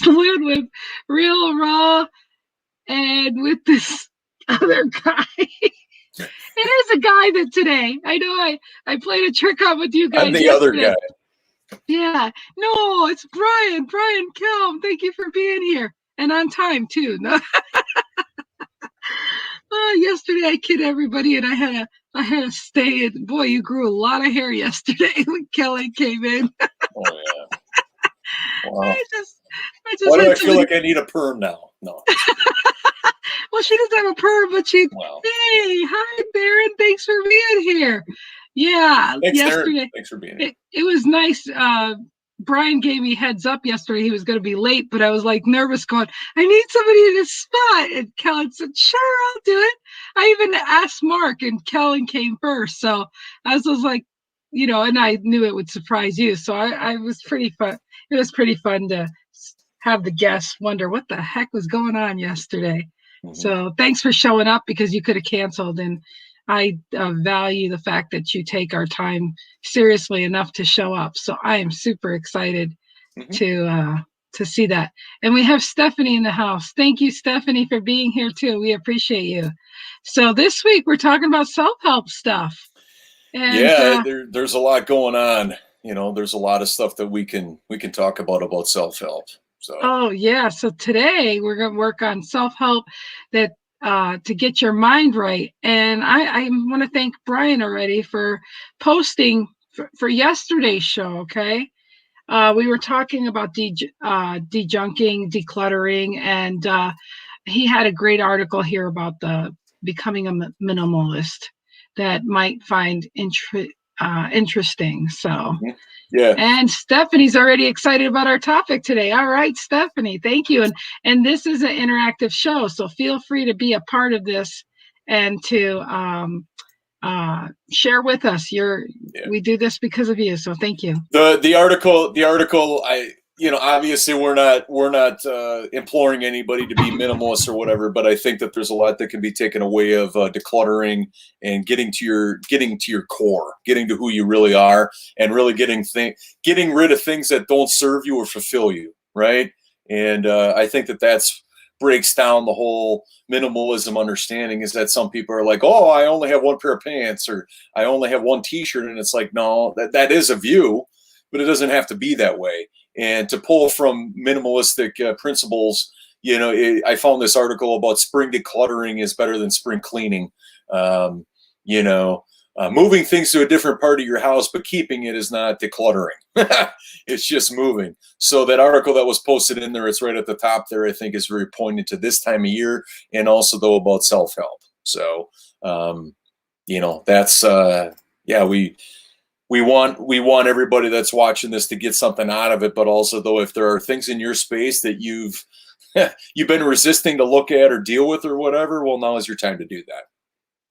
Lynn with Real Raw and with this other guy. It is a guy that today, I know I played a trick on with you guys I'm the yesterday. other guy. Yeah. No, it's Brian. Brian Kelm. Thank you for being here. And on time, too. No. Yesterday I kid everybody and I had to stay. And boy, you grew a lot of hair yesterday when Kelly came in. Oh, yeah. Wow. I just Why do I feel like I need a perm now? No. Well, she doesn't have a perm, but hey, hi, Darren. Thanks for being here. Yeah, thanks, yesterday. Darren. Thanks for being here. It was nice. Brian gave me heads up yesterday. He was going to be late, but I was like nervous going, I need somebody in this spot. And Kellen said, sure, I'll do it. I even asked Mark and Kellen came first. So I was like, and I knew it would surprise you. So I was pretty fun. It was pretty fun to have the guests wonder what the heck was going on yesterday. Mm-hmm. So thanks for showing up because you could have canceled. And I value the fact that you take our time seriously enough to show up. So I am super excited to see that. And we have Stephanie in the house. Thank you, Stephanie, for being here too. We appreciate you. So this week we're talking about self-help stuff. And, there's a lot going on. There's a lot of stuff that we can talk about self-help. So. Oh yeah. So today we're going to work on self-help that to get your mind right. And I want to thank Brian already for posting for yesterday's show. Okay. We were talking about dejunking, decluttering, and he had a great article here about becoming a minimalist that might find interesting. So, yeah. And Stephanie's already excited about our topic today. All right, Stephanie, thank you. And this is an interactive show, so feel free to be a part of this and to share with us. We do this because of you, so thank you. The article. Obviously we're not imploring anybody to be minimalist or whatever, but I think that there's a lot that can be taken away of decluttering and getting to your core, getting to who you really are, and really getting rid of things that don't serve you or fulfill you, right? And I think that's breaks down the whole minimalism understanding, is that some people are like, oh, I only have one pair of pants, or I only have one t-shirt, and it's like, no, that is a view, but it doesn't have to be that way. And to pull from minimalistic principles, I found this article about spring decluttering is better than spring cleaning. Moving things to a different part of your house, but keeping it is not decluttering. It's just moving. So that article that was posted in there, it's right at the top there, I think is very poignant to this time of year, and also though about self-help. So, that's, we want everybody that's watching this to get something out of it, but also though, if there are things in your space that you've been resisting to look at or deal with or whatever, well, now is your time to do that.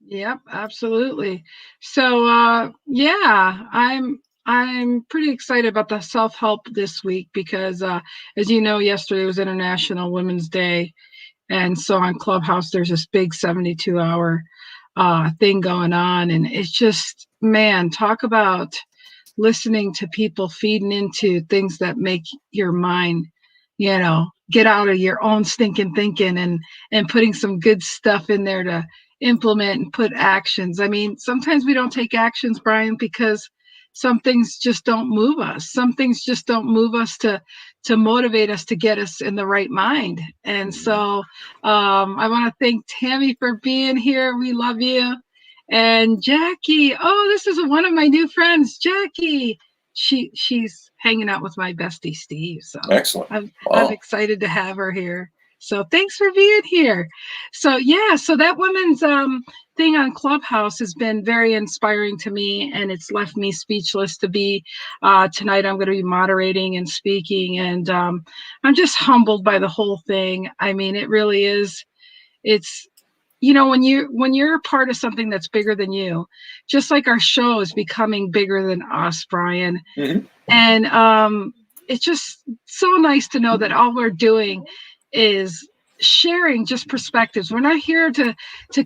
Yep, absolutely. So I'm pretty excited about the self-help this week because as you know, yesterday was International Women's Day, and so on Clubhouse there's this big 72-hour thing going on, and it's just, man, talk about listening to people feeding into things that make your mind, get out of your own stinking thinking and putting some good stuff in there to implement and put actions. I mean, sometimes we don't take actions, Brian, because some things just don't move us. Some things just don't move us to motivate us to get us in the right mind. And so I want to thank Tammy for being here. We love you. And Jackie, this is one of my new friends, Jackie. She's hanging out with my bestie, Steve. So excellent. I'm excited to have her here. So thanks for being here. So so that women's thing on Clubhouse has been very inspiring to me, and it's left me speechless to be. Tonight I'm going to be moderating and speaking, and I'm just humbled by the whole thing. I mean, it really is. It's, when you're a part of something that's bigger than you, just like our show is becoming bigger than us, Brian. Mm-hmm. And it's just so nice to know that all we're doing is sharing just perspectives. We're not here to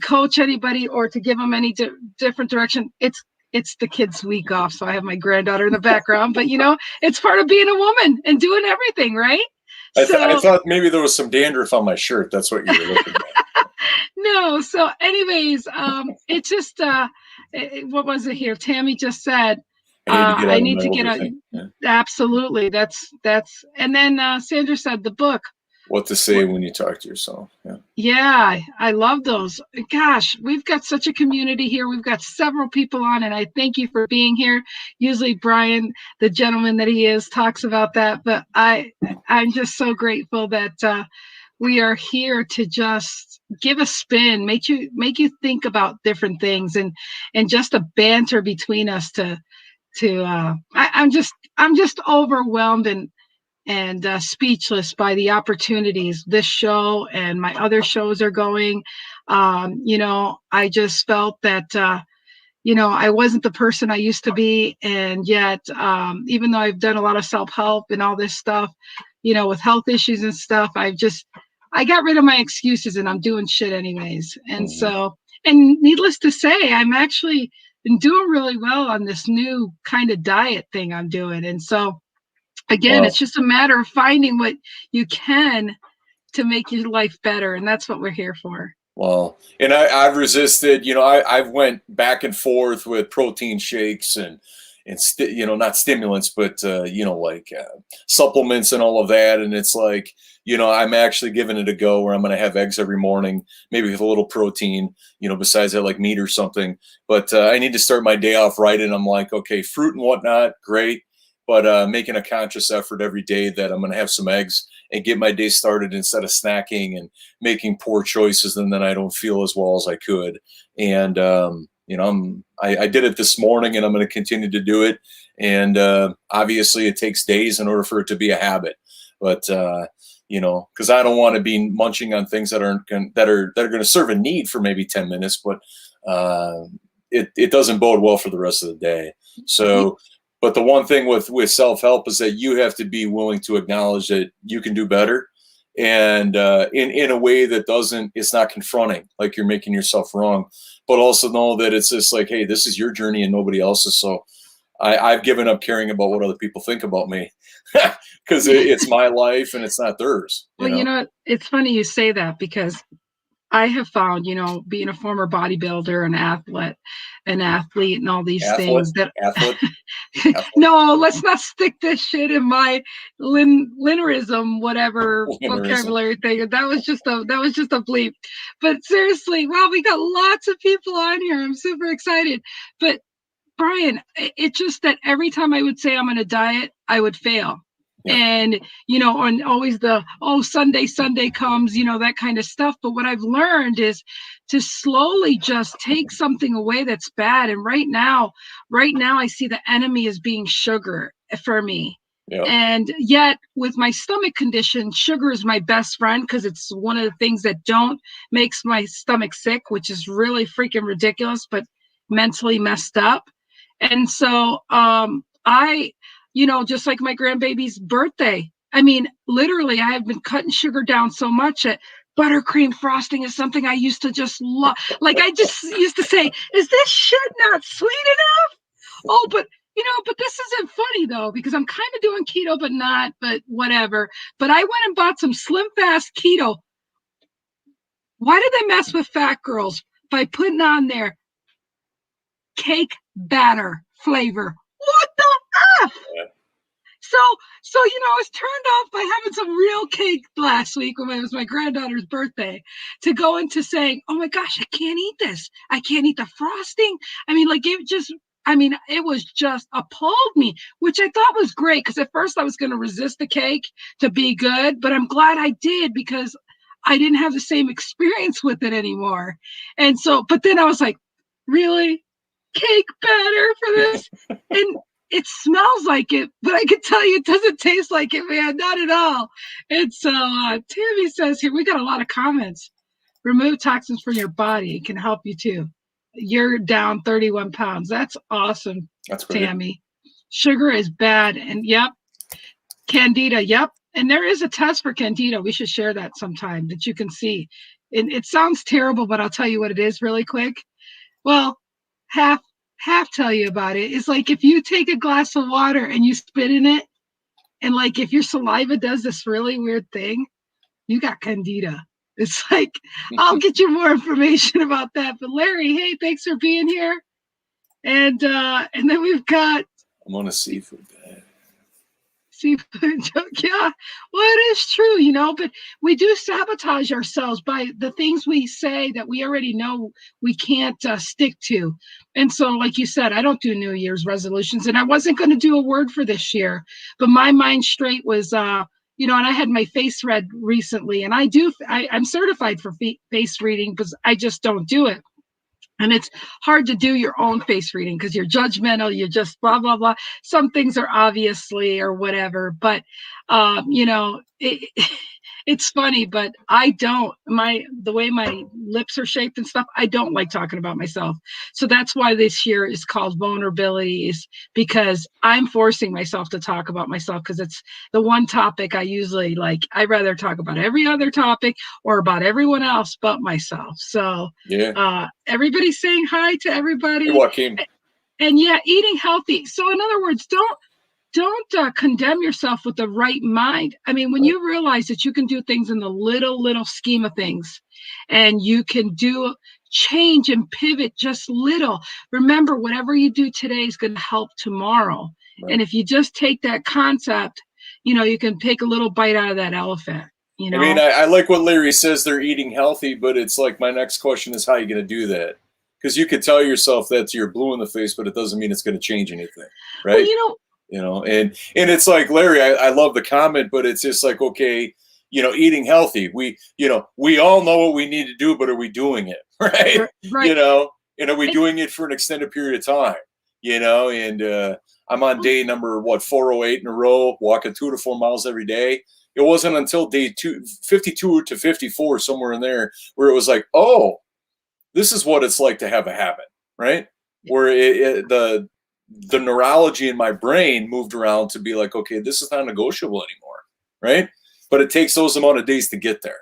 coach anybody or to give them any different direction. It's the kids' week off, so I have my granddaughter in the background, but it's part of being a woman and doing everything, right? I So thought maybe there was some dandruff on my shirt. That's what you were looking at. no. So anyways, it's just what was it here? Tammy just said, I need to get I out of need my to get a overthink. Yeah. absolutely. That's and then Sandra said the book. What to say when you talk to yourself. Yeah. Yeah, I love those. Gosh, we've got such a community here. We've got several people on, and I thank you for being here. Usually Brian, the gentleman that he is, talks about that, but I'm just so grateful that we are here to just give a spin, make you think about different things, and just a banter between us I'm just overwhelmed and speechless by the opportunities this show and my other shows are going. I just felt that I wasn't the person I used to be, and yet even though I've done a lot of self-help and all this stuff, with health issues and stuff, I got rid of my excuses and I'm doing shit anyways. And Mhm. so, and needless to say, I'm actually been doing really well on this new kind of diet thing I'm doing. And so again, Wow. it's just a matter of finding what you can to make your life better, and that's what we're here for. Well, and I've resisted. I've went back and forth with protein shakes and not stimulants, but like supplements and all of that. And it's like, I'm actually giving it a go where I'm going to have eggs every morning, maybe with a little protein. Besides that, like meat or something. But I need to start my day off right, and I'm like, okay, fruit and whatnot, great, but making a conscious effort every day that I'm going to have some eggs and get my day started instead of snacking and making poor choices, and then I don't feel as well as I could. And I did it this morning, and I'm going to continue to do it. And obviously, it takes days in order for it to be a habit. But because I don't want to be munching on things that are going to serve a need for maybe 10 minutes, but it doesn't bode well for the rest of the day. So. But the one thing with self-help is that you have to be willing to acknowledge that you can do better, and in a way that it's not confronting, like you're making yourself wrong, but also know that it's just like, hey, this is your journey and nobody else's. So I've given up caring about what other people think about me because it's my life and it's not theirs. Well, it's funny you say that because I have found, being a former bodybuilder, an athlete, and all these Athlete, things that athlete, no, let's not stick this shit in my Linnerism, whatever athlete. vocabulary thing. That was just a bleep. But seriously, wow, we got lots of people on here. I'm super excited. But Brian, it's just that every time I would say I'm on a diet, I would fail. Yeah. And, on always Sunday comes, that kind of stuff. But what I've learned is to slowly just take something away that's bad. And right now, I see the enemy as being sugar for me. Yeah. And yet with my stomach condition, sugar is my best friend because it's one of the things that makes my stomach sick, which is really freaking ridiculous, but mentally messed up. And so I, just like my grandbaby's birthday, I mean, literally, I have been cutting sugar down so much that buttercream frosting is something I used to just love. Like I just used to say, is this shit not sweet enough? Oh, but this isn't funny though, because I'm kind of doing keto, but whatever. But I went and bought some Slim Fast keto. Why did they mess with fat girls by putting on their cake batter flavor? What the F? Yeah. So I was turned off by having some real cake last week when it was my granddaughter's birthday to go into saying, oh my gosh, I can't eat this. I can't eat the frosting. I mean, like it was just appalled me, which I thought was great because at first I was going to resist the cake to be good, but I'm glad I did because I didn't have the same experience with it anymore. And so, but then I was like, really? Cake batter for this? And it smells like it, but I can tell you it doesn't taste like it, man. Not at all. And so Tammy says here, we got a lot of comments. Remove toxins from your body. It can help you too. You're down 31 pounds. That's awesome. That's great. Tammy. Sugar is bad. And yep. Candida. Yep. And there is a test for Candida. We should share that sometime that you can see. And it sounds terrible, but I'll tell you what it is really quick. Well, half tell you about it. It's like if you take a glass of water and you spit in it, And like, if your saliva does this really weird thing, you got Candida. It's like, I'll get you more information about that. But Larry, hey, thanks for being here. And then we've got I'm on a seafood diet. seafood joke. Yeah, well, it is true, you know, but we do sabotage ourselves by the things we say that we already know we can't stick to. And so, like you said, I don't do New Year's resolutions, and I wasn't going to do a word for this year, but my mind straight was, you know, and I had my face read recently, and I'm certified for face reading because I just don't do it. And it's hard to do your own face reading because you're judgmental. You're just blah, blah, blah. Some things are obviously or whatever. But, you know, it's funny, but I don't. The way my lips are shaped and stuff, I don't like talking about myself. So that's why this year is called Vulnerability, is because I'm forcing myself to talk about myself because it's the one topic I usually like. I'd rather talk about every other topic or about everyone else but myself. So Yeah. everybody's saying hi to everybody. Hey, Joaquin. And yeah, eating healthy. So in other words, don't condemn yourself with the right mind. I mean, when you realize that you can do things in the little scheme of things, and you can do change and pivot just little. Remember, whatever you do today is going to help tomorrow. Right. And if you just take that concept, you know, you can take a little bite out of that elephant. You know? I mean, I like what Larry says, they're eating healthy, but it's like my next question is how are you going to do that? Because you could tell yourself that you're blue in the face, but it doesn't mean it's going to change anything, right? Well, you know, and it's like, Larry, I love the comment, but it's just like, okay, you know, eating healthy. We all know what we need to do, but are we doing it? Right. You know, and are we doing it for an extended period of time? You know, and I'm on day number, 408 in a row, walking 2 to 4 miles every day. It wasn't until day 52 to 54, somewhere in there, where it was like, oh, this is what it's like to have a habit, right? Where the neurology in my brain moved around to be like, okay, this is not negotiable anymore, right? But it takes those amount of days to get there.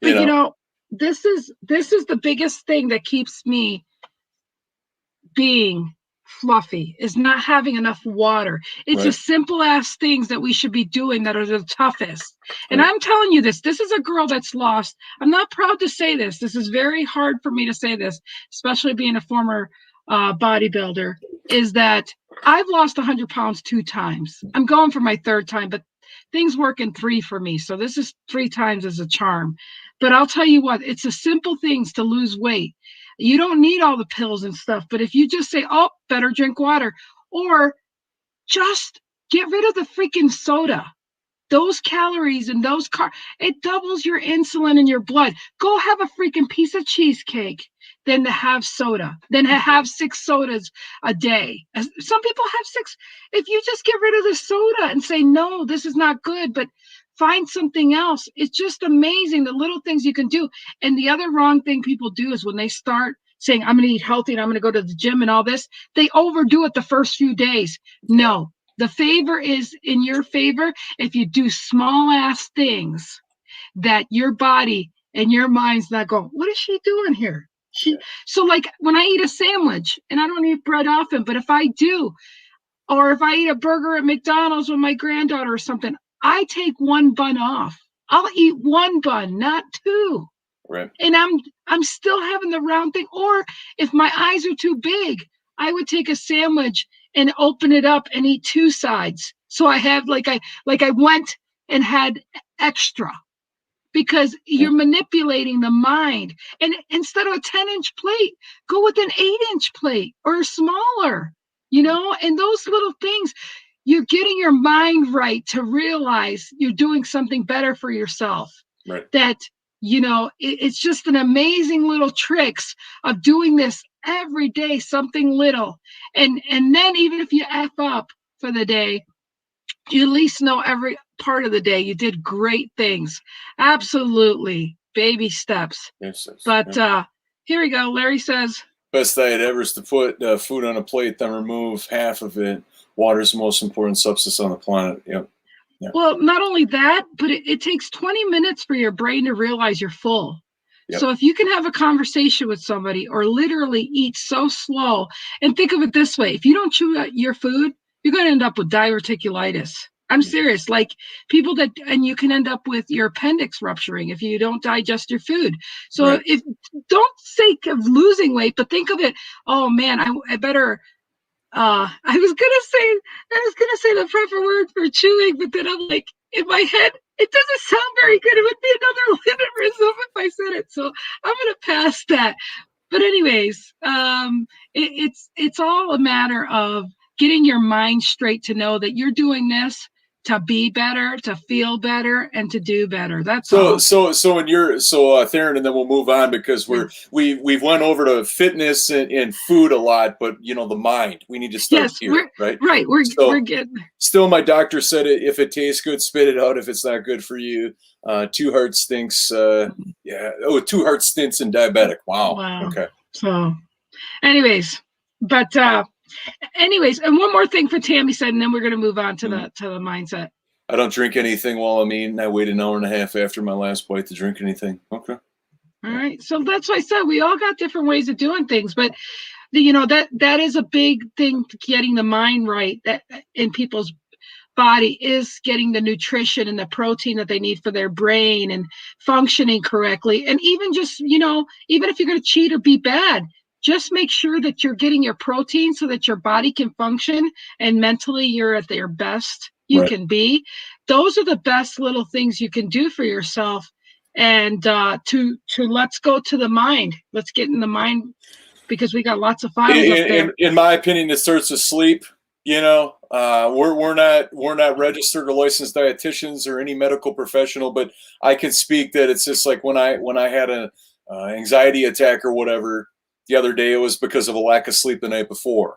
But you know, this is the biggest thing that keeps me being fluffy, is not having enough water. It's the simple ass things that we should be doing that are the toughest. And I'm telling you this is a girl that's lost. I'm not proud to say this. This is very hard for me to say this, especially being a former bodybuilder, is that I've lost 100 pounds 2 times. I'm going for my 3rd time, but things work in 3 for me. So this is 3 times as a charm. But I'll tell you what, it's the simple things to lose weight. You don't need all the pills and stuff, but if you just say, oh, better drink water, or just get rid of the freaking soda, those calories and those it doubles your insulin in your blood. Go have a freaking piece of cheesecake than to have soda, than to have 6 sodas a day. Some people have 6. If you just get rid of the soda and say, no, this is not good, but find something else. It's just amazing the little things you can do. And the other wrong thing people do is when they start saying, I'm going to eat healthy and I'm going to go to the gym and all this, they overdo it the first few days. No, the favor is in your favor if you do small ass things that your body and your mind's not going, what is she doing here? So like when I eat a sandwich, and I don't eat bread often, but if I do, or if I eat a burger at McDonald's with my granddaughter or something, I take 1 bun off. I'll eat 1 bun, not 2. Right. And I'm still having the round thing. Or if my eyes are too big, I would take a sandwich and open it up and eat 2 sides. So I have like I went and had extra, because you're manipulating the mind. And instead of a 10-inch plate, go with an 8-inch plate or smaller, you know, and those little things. You're getting your mind right to realize you're doing something better for yourself. Right. That, you know, it's just an amazing little tricks of doing this every day, something little. And then even if you F up for the day, you at least know every part of the day you did great things. Absolutely. Baby steps. Yes, but here we go. Larry says, best diet ever is to put food on a plate, then remove half of it. Water is the most important substance on the planet. Yep. Yeah. Well, not only that, but it takes 20 minutes for your brain to realize you're full. Yep. So if you can have a conversation with somebody or literally eat so slow, and think of it this way, if you don't chew your food, you're going to end up with diverticulitis. I'm serious. Like people that, and you can end up with your appendix rupturing if you don't digest your food. So Right. if don't think of losing weight, but think of it, oh man, I better I was gonna say the proper word for chewing, but then I'm like, in my head, it doesn't sound very good. It would be another Linnerism if I said it. So I'm gonna pass that. But anyways, it's all a matter of getting your mind straight to know that you're doing this to be better, to feel better, and to do better. That's all. Theron, and then we'll move on because we've went over to fitness and food a lot, but the mind, we need to start Yes, here, right? right. We're So getting. still, my doctor said if it tastes good, spit it out. If it's not good for you, two heart stinks. Yeah. Oh, two heart stints and diabetic. Wow. Okay. So, anyways, but anyways, and one more thing for Tammy said, and then we're going to move on to the mindset. I don't drink anything while I'm eating. I wait an hour and a half after my last bite to drink anything. Okay. All right. So that's why I said we all got different ways of doing things, but that is a big thing, getting the mind right, that in people's body is getting the nutrition and the protein that they need for their brain and functioning correctly. And even just, even if you're going to cheat or be bad, just make sure that you're getting your protein so that your body can function and mentally you're at their best you can be. Those are the best little things you can do for yourself. And to let's go to the mind. Let's get in the mind, because we got lots of files up there. In my opinion, it starts with sleep. We're not registered or licensed dietitians or any medical professional, but I can speak that it's just like when I had an anxiety attack or whatever the other day, it was because of a lack of sleep the night before.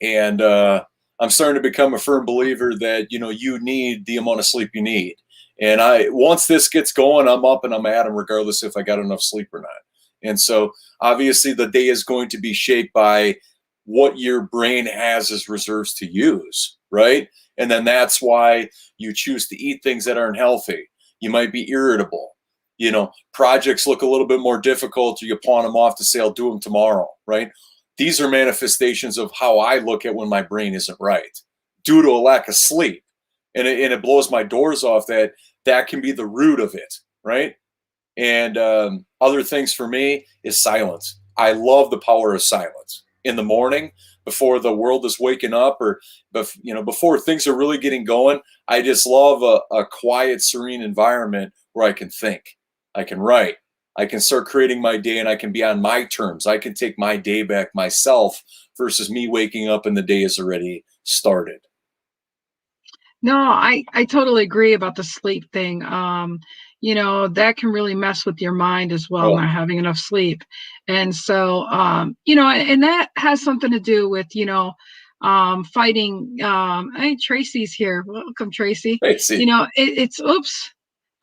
And I'm starting to become a firm believer that, you need the amount of sleep you need. And once this gets going, I'm up and I'm at 'em regardless if I got enough sleep or not. And so obviously the day is going to be shaped by what your brain has as reserves to use, right? And then that's why you choose to eat things that aren't healthy. You might be irritable. Projects look a little bit more difficult, or you pawn them off to say, I'll do them tomorrow, right? These are manifestations of how I look at when my brain isn't right due to a lack of sleep. And it blows my doors off that can be the root of it, right? And other things for me is silence. I love the power of silence in the morning before the world is waking up, or before things are really getting going. I just love a quiet, serene environment where I can think, I can write, I can start creating my day, and I can be on my terms. I can take my day back myself versus me waking up and the day is already started. No, I totally agree about the sleep thing. That can really mess with your mind as well, not having enough sleep. And so, and that has something to do with, fighting. Hey, Tracy's here. Welcome, Tracy. Tracy. It's oops.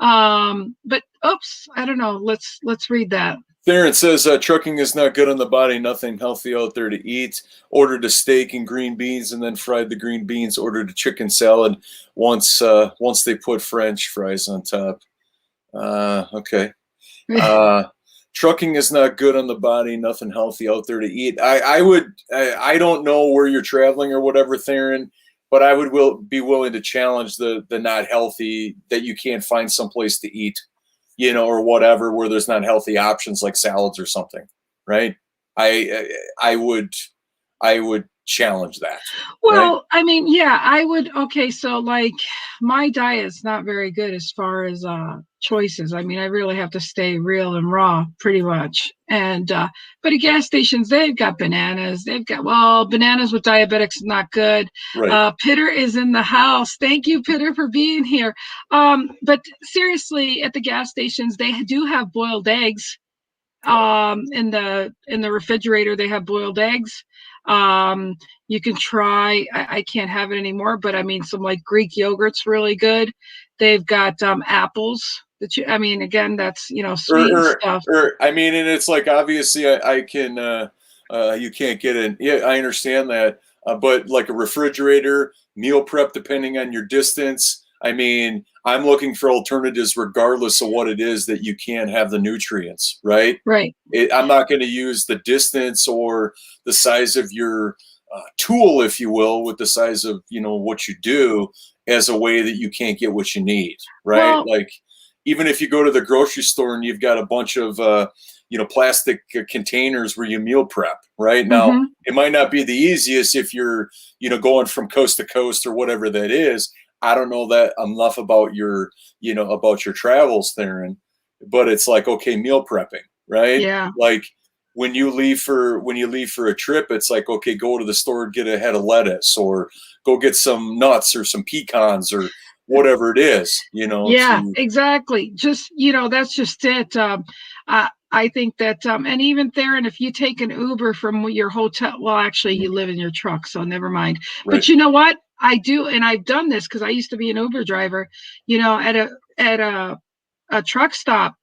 But oops, I don't know. Let's read that. Theron says trucking is not good on the body. Nothing healthy out there to eat. Ordered a steak and green beans, and then fried the green beans. Ordered a chicken salad. Once they put French fries on top. Okay. Trucking is not good on the body. Nothing healthy out there to eat. I don't know where you're traveling or whatever, Theron, but I would be willing to challenge the not healthy, that you can't find someplace to eat, or whatever, where there's not healthy options like salads or something, right? I would challenge that. Well, right? I mean, yeah, I would. Okay, so like my diet's not very good as far as choices. I mean, I really have to stay real and raw pretty much. And but at gas stations, they've got bananas. Bananas with diabetics is not good. Right. Pitter is in the house. Thank you, Pitter, for being here. But seriously, at the gas stations, they do have boiled eggs. In the refrigerator, they have boiled eggs. You can try, I can't have it anymore, but I mean, some like Greek yogurt's really good. They've got apples that again, that's sweet stuff. And it's like, obviously I can you can't get it. Yeah, I understand that. But like a refrigerator, meal prep, depending on your distance. I'm looking for alternatives regardless of what it is that you can't have the nutrients, right? Right. I'm not going to use the distance or the size of your tool, if you will, with the size of, what you do as a way that you can't get what you need, right? Well, Like, even if you go to the grocery store and you've got a bunch of plastic containers where you meal prep, right? Now, mhm. it might not be the easiest if you're, going from coast to coast or whatever that is. I don't know that enough about your travels, Theron, but it's like, okay, meal prepping, right? Yeah. Like, when you leave for a trip, it's like, okay, go to the store, get a head of lettuce, or go get some nuts or some pecans or whatever it is, Yeah, to exactly. Just, that's just it. I think that, and even Theron, if you take an Uber from your hotel, well, actually, you live in your truck, so never mind. right. But you know what? I do, and I've done this because I used to be an Uber driver. At a truck stop,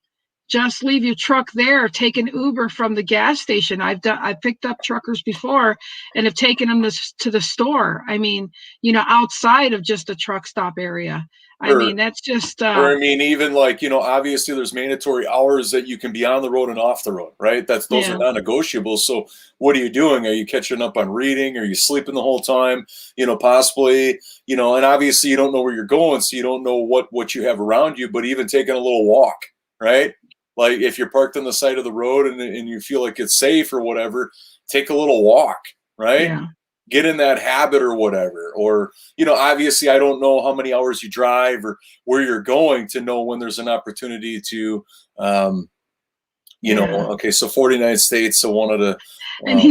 just leave your truck there, take an Uber from the gas station. I've picked up truckers before and have taken them to the store. I mean, outside of just a truck stop area. I mean, Or that's just or I mean, even like, obviously there's mandatory hours that you can be on the road and off the road, right? Those are yeah, non-negotiable. So what are you doing? Are you catching up on reading? Are you sleeping the whole time? Possibly, and obviously you don't know where you're going, so you don't know what you have around you, but even taking a little walk, right? Like, if you're parked on the side of the road and you feel like it's safe or whatever, take a little walk, right? yeah. Get in that habit or whatever. Or, obviously I don't know how many hours you drive or where you're going to know when there's an opportunity to, um, Yeah. okay, so 49 states, so one of the, And uh,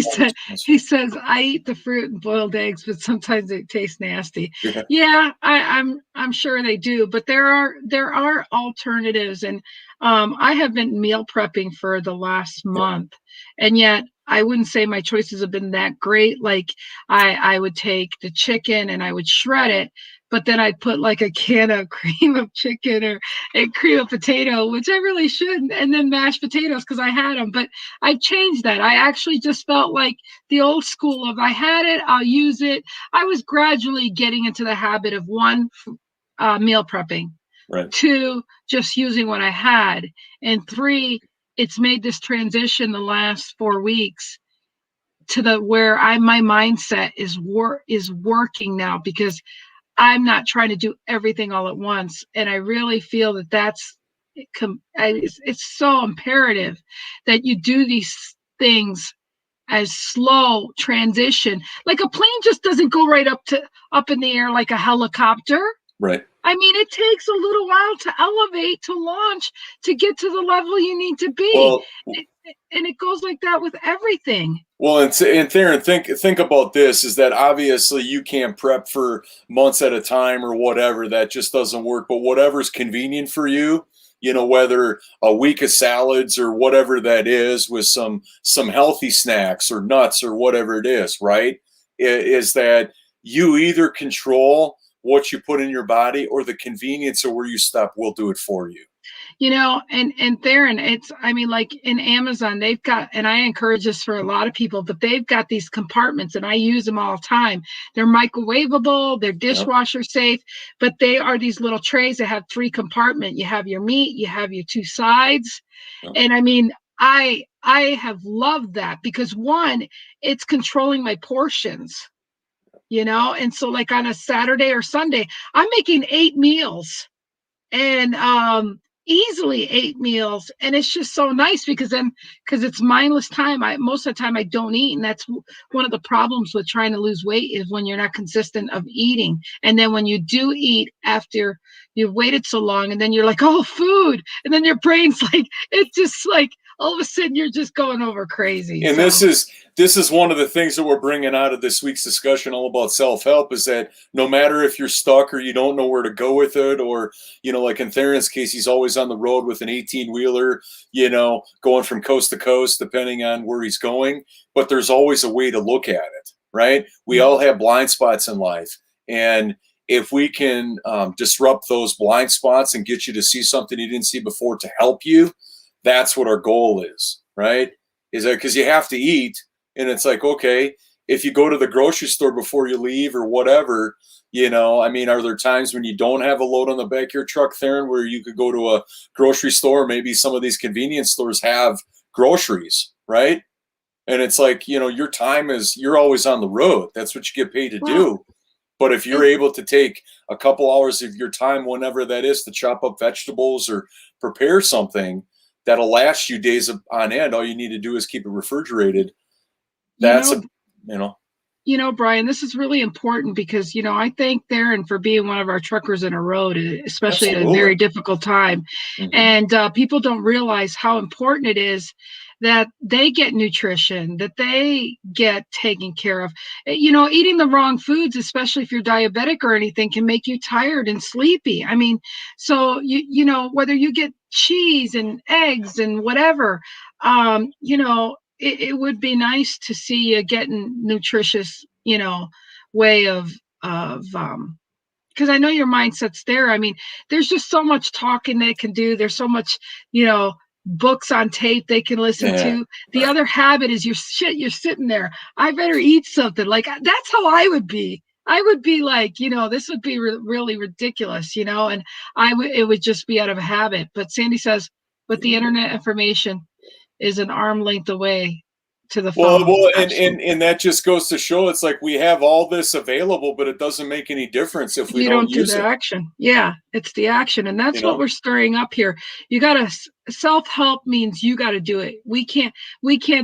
he says, I eat the fruit and boiled eggs, but sometimes they taste nasty. yeah, Yeah, I'm sure they do, but there are alternatives. And I have been meal prepping for the last month, and yet I wouldn't say my choices have been that great. Like, I would take the chicken and I would shred it, but then I'd put like a can of cream of chicken or a cream of potato, which I really shouldn't, and then mashed potatoes because I had them. But I've changed that. I actually just felt like the old school of, I had it, I'll use it. I was gradually getting into the habit of, one, meal prepping, right. two, just using what I had, and three, it's made this transition the last 4 weeks to the where my mindset is working now, because I'm not trying to do everything all at once. And I really feel that it's so imperative that you do these things as slow transition. Like, a plane just doesn't go right up in the air like a helicopter. Right. I mean, it takes a little while to elevate, to launch, to get to the level you need to be. Well, And it goes like that with everything. and Theron, think about this: is that obviously you can't prep for months at a time or whatever. That just doesn't work. But whatever's convenient for you, whether a week of salads or whatever that is, with some healthy snacks or nuts or whatever it is, right? Is that you either control what you put in your body, or the convenience of where you stop will do it for you. And Theron, it's, I mean, like in Amazon, they've got, and I encourage this for a lot of people, but they've got these compartments, and I use them all the time. They're microwavable, they're Yep. dishwasher safe, but they are these little trays that have 3 compartments. You have your meat, you have your two sides. Yep. And I mean, I have loved that because, one, it's controlling my portions, and so, like, on a Saturday or Sunday, I'm making 8 meals, and easily 8 meals, and it's just so nice because it's mindless time. I Most of the time I don't eat, and that's one of the problems with trying to lose weight, is when you're not consistent of eating, and then when you do eat after you've waited so long, and then you're like, oh, food, and then your brain's like, it's just like, all of a sudden you're just going over crazy. And So this is one of the things that we're bringing out of this week's discussion, all about self-help, is that no matter if you're stuck or you don't know where to go with it, or, like in Theron's case, he's always on the road with an 18-wheeler, going from coast to coast, depending on where he's going. But there's always a way to look at it, right? We yeah. all have blind spots in life. And if we can disrupt those blind spots and get you to see something you didn't see before to help you, that's what our goal is, right? Is that because you have to eat, and it's like, okay, if you go to the grocery store before you leave or whatever, I mean, are there times when you don't have a load on the back of your truck, Theron, where you could go to a grocery store? Maybe some of these convenience stores have groceries, right? And it's like, your time is, you're always on the road. That's what you get paid to Well, do. But if you're able to take a couple hours of your time, whenever that is, to chop up vegetables or prepare something that'll last you days on end, all you need to do is keep it refrigerated. You That's know, a, you know, Brian, this is really important because, I thank Theron for being one of our truckers in a road, especially at a absolutely. very difficult time. And people don't realize how important it is that they get nutrition, that they get taken care of. Eating the wrong foods, especially if you're diabetic or anything, can make you tired and sleepy. I mean, so, whether you get cheese and eggs and whatever, it would be nice to see you getting nutritious, way of because I know your mindset's there. I mean, there's just so much talking they can do. There's so much, books on tape they can listen Yeah, to. The right. other habit is you're sitting there. I better eat something. Like that's how I would be. I would be like, this would be really ridiculous, and it would just be out of habit. But Sandy says, but the internet information is an arm length away to the phone. Well, and, Absolutely. and and that just goes to show it's like we have all this available, but it doesn't make any difference if we You don't don't do use the it. action. Yeah, it's the action. And You that's what know, we're stirring up here. You got to self-help means you got to do it. We can't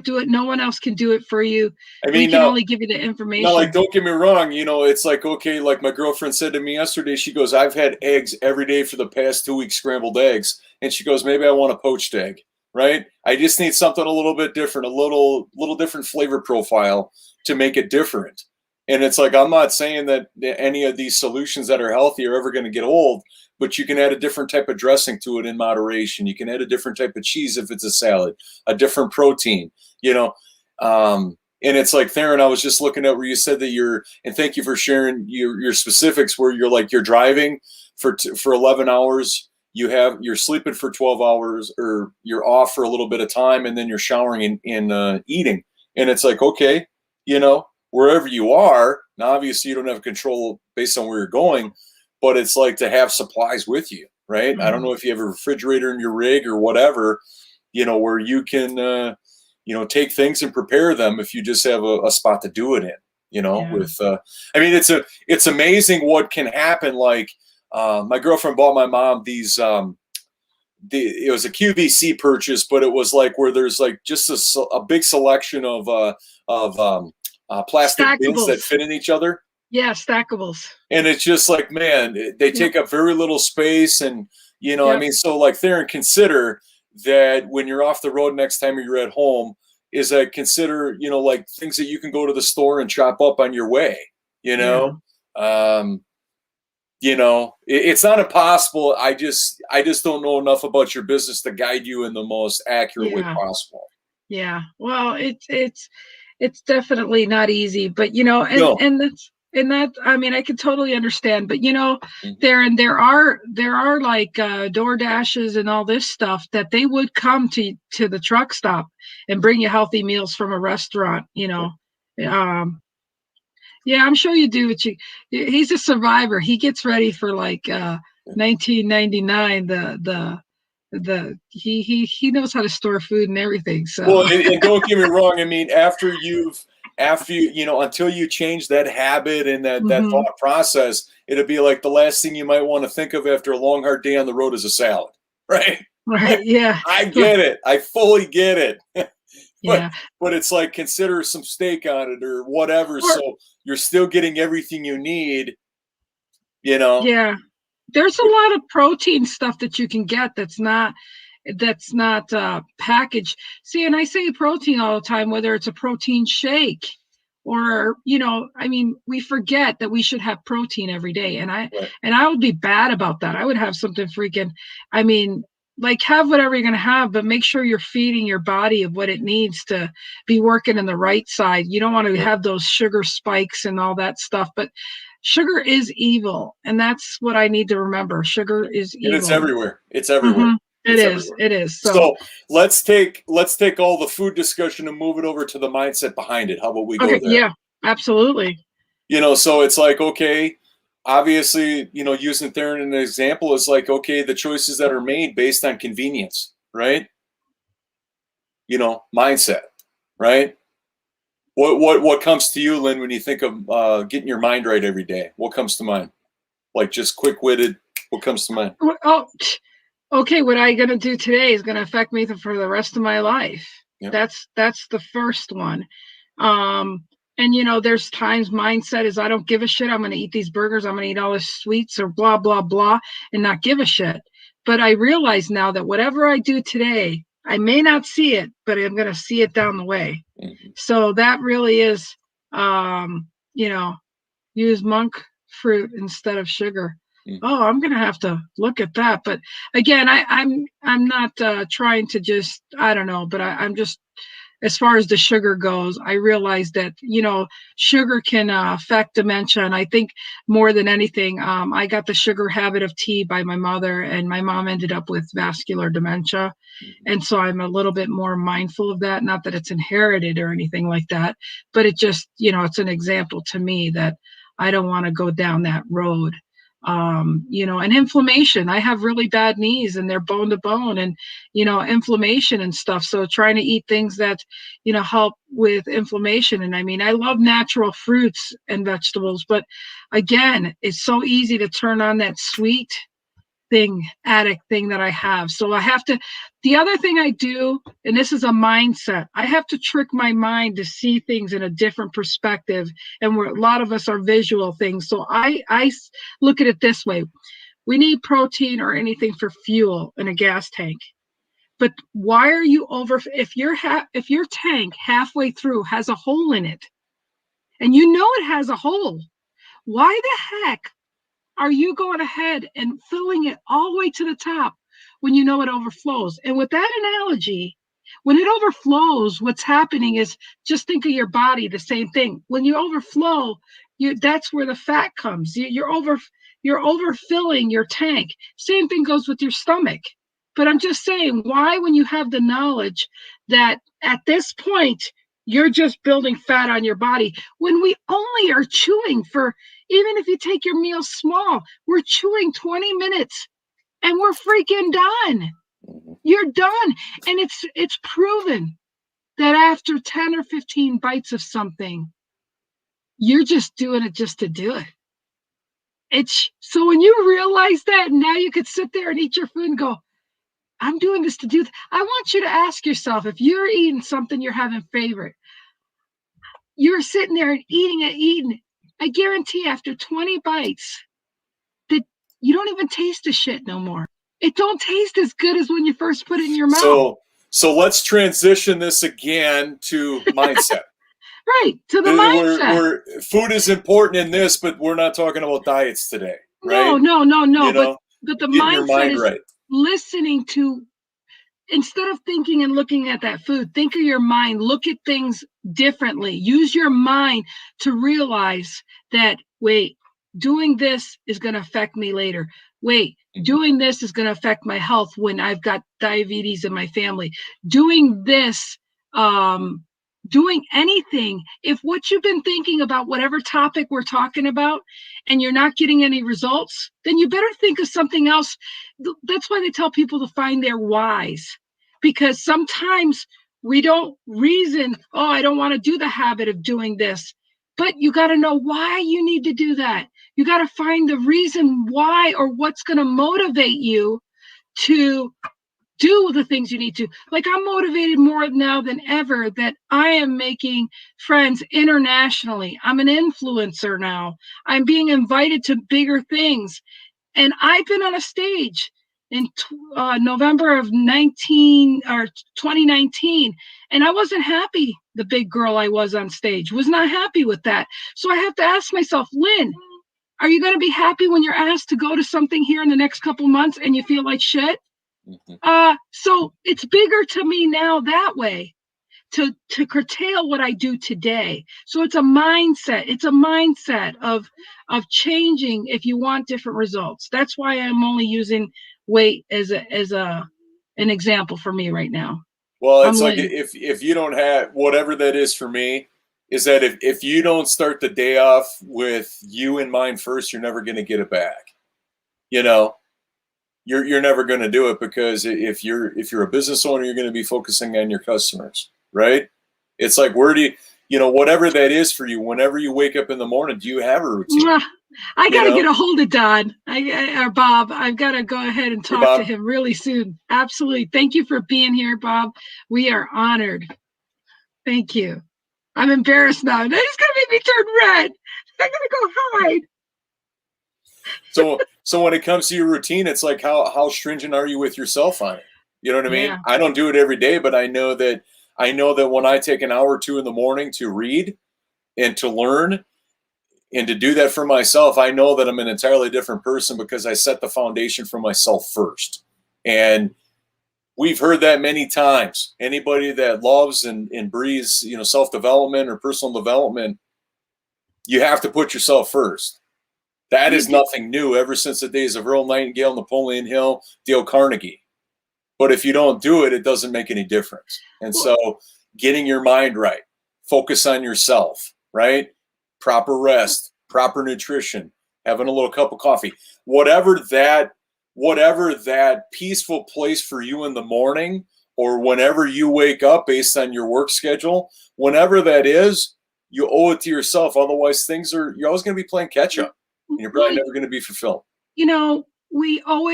do it. No one else can do it for you. I We mean, can now, only give you the now, like, information. don't get me wrong. It's like, okay, like my girlfriend said to me yesterday. She goes, "I've had eggs every day for the past 2 weeks, scrambled eggs," and she goes, "Maybe I want a poached egg, right? I just need something a little bit different, a little different flavor profile to make it different." And it's like, I'm not saying that any of these solutions that are healthy are ever going to get old, but you can add a different type of dressing to it in moderation. You can add a different type of cheese if it's a salad, a different protein, you know. And it's like, Theron, I was just looking at where you said that and thank you for sharing your specifics, where you're like, you're driving for 11 hours, you're sleeping for 12 hours, or you're off for a little bit of time, and then you're showering and eating. And it's like, okay, wherever you are, now obviously you don't have control based on where you're going, but it's like to have supplies with you, right? I don't Mhm. know if you have a refrigerator in your rig or whatever, where you can, take things and prepare them if you just have a spot to do it in, Yeah. I mean, it's amazing what can happen. Like, my girlfriend bought my mom these, it was a QVC purchase, but it was like where there's like just a big selection of plastic bins that Stackables. fit in each other. Yeah, stackables. And it's just like, man, they Yep. take up very little space. And, I Yep. mean, so like, Theron, consider that when you're off the road next time you're at home, is that consider, like things that you can go to the store and chop up on your way, you Yeah. know? Um, it's not impossible. I just don't know enough about your business to guide you in the most accurate way Yeah. possible. Yeah. Well, it's definitely not easy, but and No. and that's and that I mean I can totally understand, but Mhm. there are like door dashes and all this stuff that they would come to the truck stop and bring you healthy meals from a restaurant. Yeah. Um, yeah, I'm sure you do. He's a survivor. He gets ready for like Yeah. 1999. He knows how to store food and everything. Well, So. and don't get me wrong. I mean, after until you change that habit and that Hmm. thought process, it'll be like the last thing you might want to think of after a long, hard day on the road is a salad, right? Right. Yeah. I get it. I fully get it. but Yeah. but it's like, consider some steak on it or whatever, Or so you're still getting everything you need. You know. yeah. There's a lot of protein stuff that you can get that's not packaged. See, and I say protein all the time, whether it's a protein shake or I mean, we forget that we should have protein every day, and I Right. and I would be bad about that. I would have something freaking, I mean, like, have whatever you're going to have, but make sure you're feeding your body of what it needs to be working in the right side. You don't want to Right. have those sugar spikes and all that stuff, but sugar is evil, and that's what I need to remember. Sugar is And it's evil. everywhere. It's everywhere. Hmm. It It's is. everywhere. It is. So, So let's take all the food discussion and move it over to the mindset behind it. How about we go okay. there? Yeah, absolutely. So it's like, okay, obviously, using Theron as an example is like, okay, the choices that are made based on convenience, right? Mindset, right? What comes to you, Lynn, when you think of getting your mind right every day? What comes to mind? Like just quick-witted, what comes to mind? Oh, okay, what I'm going to do today is going to affect me for the rest of my life. Yep. That's the first one. And there's times mindset is I don't give a shit. I'm going to eat these burgers. I'm going to eat all the sweets or blah, blah, blah, and not give a shit. But I realize now that whatever I do today, I may not see it, but I'm going to see it down the way. Mm-hmm. So that really is, use monk fruit instead of sugar. Oh, I'm gonna have to look at that. But again, I'm not trying to just, I don't know, but I'm just, as far as the sugar goes, I realize that sugar can affect dementia, and I think more than anything, I got the sugar habit of tea by my mother, and my mom ended up with vascular dementia, and so I'm a little bit more mindful of that. Not that it's inherited or anything like that, but it just it's an example to me that I don't want to go down that road. And inflammation. I have really bad knees and they're bone to bone, and inflammation and stuff. So trying to eat things that help with inflammation. And I mean, I love natural fruits and vegetables, but again, it's so easy to turn on that sweet addict thing that I have. So I have to, the other thing I do, and this is a mindset, I have to trick my mind to see things in a different perspective. And a lot of us are visual things. So I look at it this way. We need protein or anything for fuel in a gas tank. But why are you if your tank halfway through has a hole in it, and it has a hole, why the heck are you going ahead and filling it all the way to the top when it overflows? And with that analogy, when it overflows, what's happening is, just think of your body, the same thing. When you overflow, that's where the fat comes. You're overfilling your tank. Same thing goes with your stomach. But I'm just saying, why, when you have the knowledge that at this point you're just building fat on your body, when we only are chewing for, even if you take your meal small, we're chewing 20 minutes and we're freaking done. You're done. And it's proven that after 10 or 15 bites of something, you're just doing it just to do it. So when you realize that, now you could sit there and eat your food and go, I'm doing this to do that. I want you to ask yourself, if you're eating something you're having favorite, you're sitting there and eating it. I guarantee after 20 bites that you don't even taste the shit no more. It don't taste as good as when you first put it in your mouth. So let's transition this again to mindset. Right, to the mindset. Food is important in this, but we're not talking about diets today, right? No. But the mindset is right. Listening to, instead of thinking and looking at that food, think of your mind, look at things differently. Use your mind to realize that, wait, doing this is going to affect me later. Wait, doing this is going to affect my health when I've got diabetes in my family. Doing this, doing anything, if what you've been thinking about, whatever topic we're talking about, and you're not getting any results, then you better think of something else. That's why they tell people to find their whys, because sometimes we don't reason, oh, I don't want to do the habit of doing this, but you got to know why you need to do that. You got to find the reason why, or what's going to motivate you to do the things you need to. Like, I'm motivated more now than ever that I am making friends internationally. I'm an influencer now. I'm being invited to bigger things. And I've been on a stage in November of 2019, and I wasn't happy. The big girl I was on stage was not happy with that. So I have to ask myself, Lynn, are you going to be happy when you're asked to go to something here in the next couple months and you feel like shit? So it's bigger to me now that way, to curtail what I do today. So it's a mindset. It's a mindset of changing if you want different results. That's why I'm only using weight as an example for me right now. Well, it's like, if you don't have, whatever that is for me, is that if you don't start the day off with you in mind first, you're never going to get it back. You're never going to do it, because if you're a business owner, you're going to be focusing on your customers, right? It's like, where do whatever that is for you, whenever you wake up in the morning, do you have a routine? Mwah. I got to You know? get a hold of Don or Bob. I've got to go ahead and Hey, talk to Bob. him really soon. Absolutely. Thank you for being here, Bob. We are honored. Thank you. I'm embarrassed now. That is going to make me turn red. I'm going to go hide. So when it comes to your routine, it's like how stringent are you with yourself on it? You know what I mean? Yeah. I don't do it every day, but I know that when I take an hour or two in the morning to read and to learn and to do that for myself, I know that I'm an entirely different person because I set the foundation for myself first. And we've heard that many times. Anybody that loves and breathes, self-development or personal development, you have to put yourself first. That is nothing new ever since the days of Earl Nightingale, Napoleon Hill, Dale Carnegie. But if you don't do it, it doesn't make any difference. And so getting your mind right, focus on yourself, right? Proper rest, proper nutrition, having a little cup of coffee, whatever that peaceful place for you in the morning or whenever you wake up based on your work schedule, whenever that is, you owe it to yourself. Otherwise, you're always going to be playing catch up. And you're probably never going to be fulfilled. We're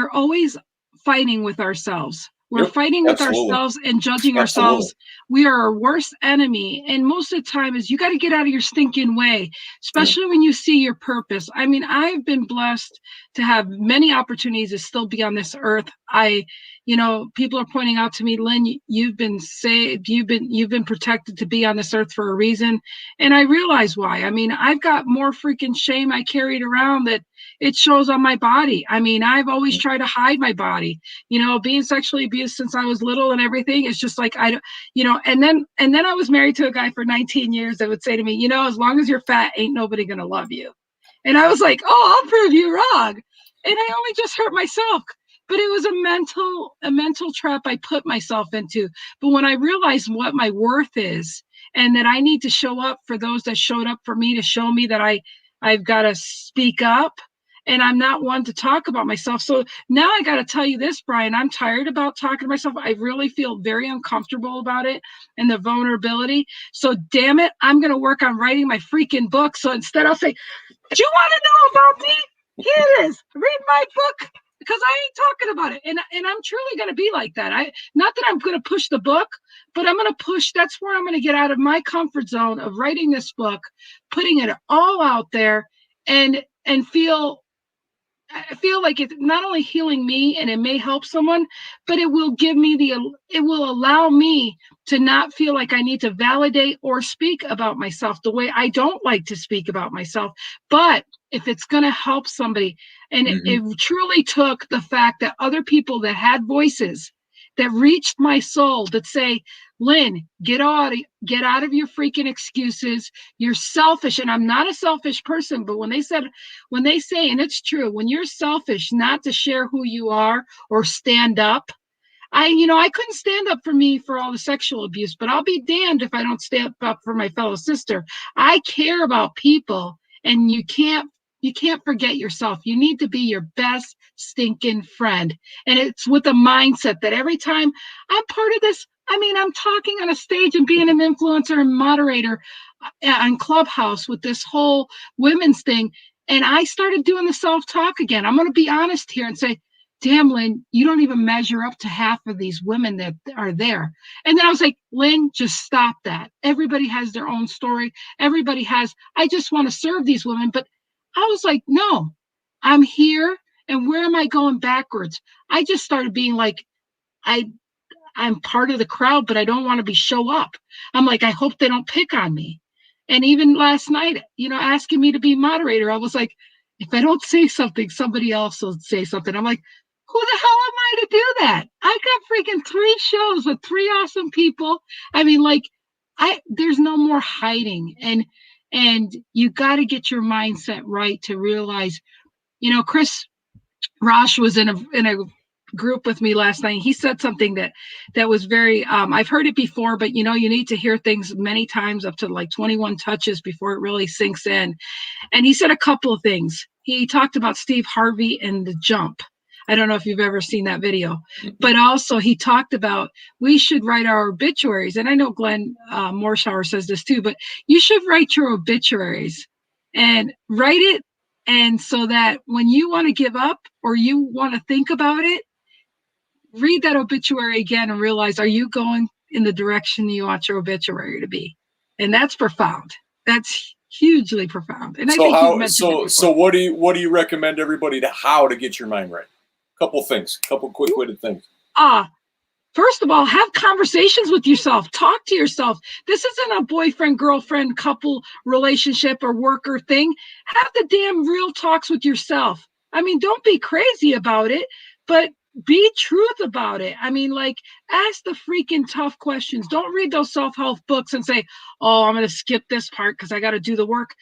always fighting with ourselves. We're Yep, fighting with absolutely. ourselves and judging Absolutely. ourselves. We are our worst enemy. And most of the time is you got to get out of your stinking way, especially when you see your purpose. I mean, I've been blessed to have many opportunities to still be on this earth. People are pointing out to me, Lynn, you've been saved. You've been protected to be on this earth for a reason. And I realize why. I mean, I've got more freaking shame I carried around that it shows on my body. I mean, I've always tried to hide my body, being sexually abused since I was little and everything. It's just like, and then I was married to a guy for 19 years that would say to me, as long as you're fat, ain't nobody going to love you. And I was like, oh, I'll prove you wrong. And I only just hurt myself. But it was a mental trap I put myself into. But when I realized what my worth is and that I need to show up for those that showed up for me to show me that I've got to speak up, and I'm not one to talk about myself. So now I got to tell you this, Brian, I'm tired about talking to myself. I really feel very uncomfortable about it and the vulnerability. So damn it, I'm going to work on writing my freaking book. So instead I'll say, do you want to know about me? Here it is. Read my book. Because I ain't talking about it. And I'm truly going to be like that. Not that I'm going to push the book, but I'm going to push. That's where I'm going to get out of my comfort zone of writing this book, putting it all out there and I feel like it's not only healing me and it may help someone, but it will allow me to not feel like I need to validate or speak about myself the way I don't like to speak about myself. But if it's going to help somebody, and it truly took the fact that other people that had voices that reached my soul that say, Lynn, get out of your freaking excuses. You're selfish. And I'm not a selfish person, but when they say, and it's true, when you're selfish not to share who you are or stand up, I couldn't stand up for me for all the sexual abuse, but I'll be damned if I don't stand up for my fellow sister. I care about people, and you can't forget yourself. You need to be your best stinking friend. And it's with a mindset that every time I'm part of this, I'm talking on a stage and being an influencer and moderator on Clubhouse with this whole women's thing. And I started doing the self-talk again. I'm going to be honest here and say, damn, Lynn, you don't even measure up to half of these women that are there. And then I was like, Lynn, just stop that. Everybody has their own story. I just want to serve these women. But I was like, no, I'm here. And where am I going backwards? I just started being like, I'm part of the crowd, but I don't want to show up. I'm like, I hope they don't pick on me. And even last night, asking me to be moderator, I was like, if I don't say something, somebody else will say something. I'm like, who the hell am I to do that? I got freaking 3 shows with 3 awesome people. There's no more hiding. And you got to get your mindset right to realize, Chris Rosh was in a group with me last night. He said something that was very, I've heard it before, but you need to hear things many times up to like 21 touches before it really sinks in. And he said a couple of things. He talked about Steve Harvey and the jump. I don't know if you've ever seen that video, but also he talked about we should write our obituaries. And I know Glenn Morshower says this too, but you should write your obituaries and write it. And so that when you want to give up or you want to think about it, read that obituary again and realize, are you going in the direction you want your obituary to be? And that's profound. That's hugely profound. And I think you've mentioned it before. So what do you recommend everybody to get your mind right? Couple things, couple quick-witted things. First of all, have conversations with yourself. Talk to yourself. This isn't a boyfriend, girlfriend, couple relationship or worker thing. Have the damn real talks with yourself. I mean, don't be crazy about it, but be truth about it. I mean, like, ask the freaking tough questions. Don't read those self-help books and say, oh, I'm going to skip this part because I got to do the work.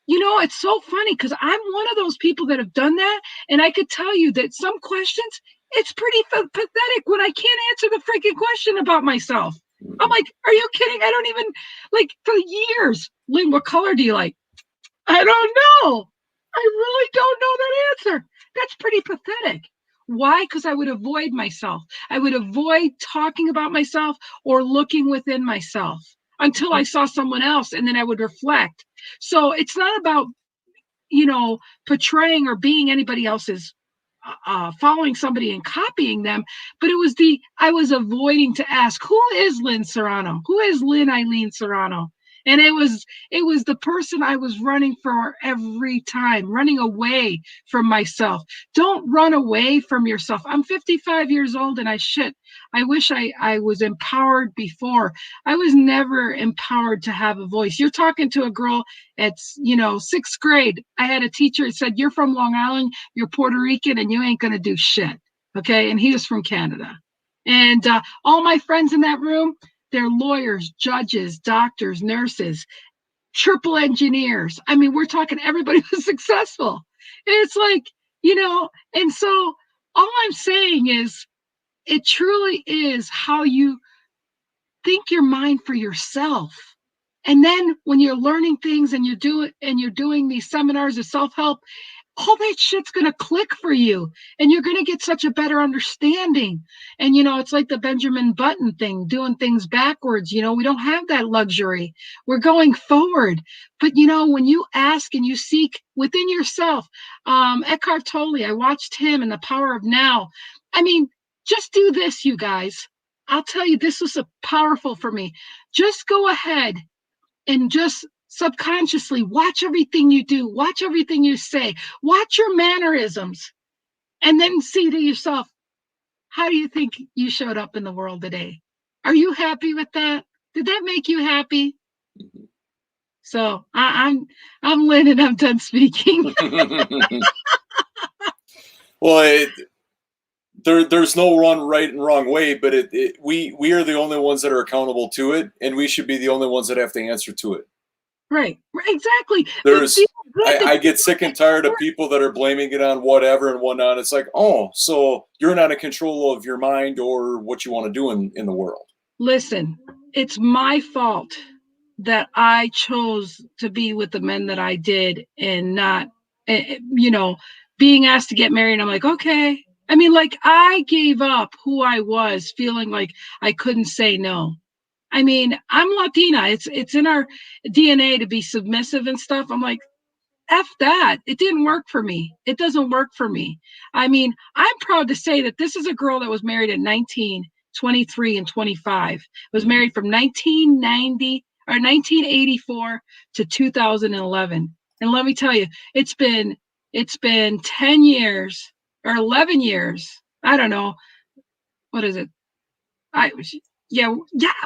You know, it's so funny because I'm one of those people that have done that. And I could tell you that some questions, it's pretty pathetic when I can't answer the freaking question about myself. I'm like, are you kidding? I don't even, like, for years, Lynn, what color do you like? I don't know. I really don't know that answer. That's pretty pathetic. Why? Because I would avoid myself. I would avoid talking about myself or looking within myself until I saw someone else, and then I would reflect. So it's not about, portraying or being anybody else's, following somebody and copying them, but I was avoiding to ask, who is Lynn Serrano? Who is Lynn Eileen Serrano? And it was the person I was running for every time, running away from myself. Don't run away from yourself. I'm 55 years old and I wish I was empowered before. I was never empowered to have a voice. You're talking to a girl at, sixth grade. I had a teacher that said, you're from Long Island, you're Puerto Rican, and you ain't going to do shit. Okay. And he was from Canada. And all my friends in that room, they're lawyers, judges, doctors, nurses, triple engineers. I mean, we're talking everybody was successful. And it's like, and so all I'm saying is it truly is how you think your mind for yourself. And then when you're learning things and you're doing these seminars of self-help, all that shit's going to click for you and you're going to get such a better understanding. And, it's like the Benjamin Button thing, doing things backwards. We don't have that luxury. We're going forward. But, when you ask and you seek within yourself, Eckhart Tolle, I watched him in The Power of Now. I mean, just do this, you guys. I'll tell you, this was powerful for me. Just go ahead and just subconsciously watch everything you do, watch everything you say, watch your mannerisms, and then see to yourself, how do you think you showed up in the world today? Are you happy with that? Did that make you happy? So I'm Lynn and I'm done speaking. Well, there's no right and wrong way, but we are the only ones that are accountable to it, and we should be the only ones that have to answer to it. Right, exactly. I get sick and tired of people that are blaming it on whatever and whatnot. It's like, oh, so you're not in control of your mind or what you want to do in the world. Listen, it's my fault that I chose to be with the men that I did and not, being asked to get married. I'm like, okay. I mean, like, I gave up who I was, feeling like I couldn't say no. I mean, I'm Latina. It's in our DNA to be submissive and stuff. I'm like, F that. It didn't work for me. It doesn't work for me. I mean, I'm proud to say that this is a girl that was married at 19, 23, and 25. Was married from 1984 to 2011. And let me tell you, it's been 10 years or 11 years. I don't know. What is it?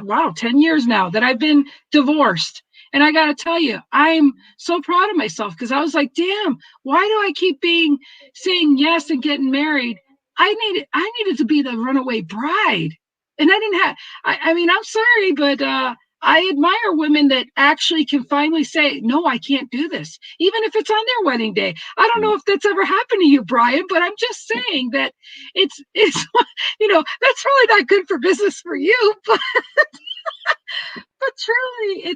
Wow, 10 years now that I've been divorced. And I got to tell you, I'm so proud of myself because I was like, damn, why do I keep saying yes and getting married? I needed to be the runaway bride. And I didn't have, I mean, I'm sorry, but I admire women that actually can finally say, no, I can't do this, even if it's on their wedding day. I don't know if that's ever happened to you, Brian, but I'm just saying that it's that's really not good for business for you, but truly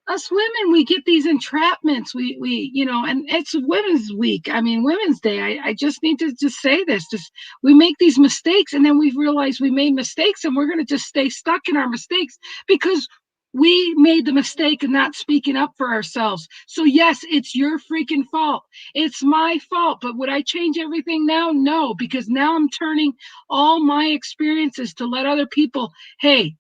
us women, we get these entrapments. We, and it's Women's Week. I mean, Women's Day. I just need to just say this. Just we make these mistakes, and then we realize we made mistakes, and we're going to just stay stuck in our mistakes because we made the mistake of not speaking up for ourselves. So yes, it's your freaking fault. It's my fault. But would I change everything now? No, because now I'm turning all my experiences to let other people, hey,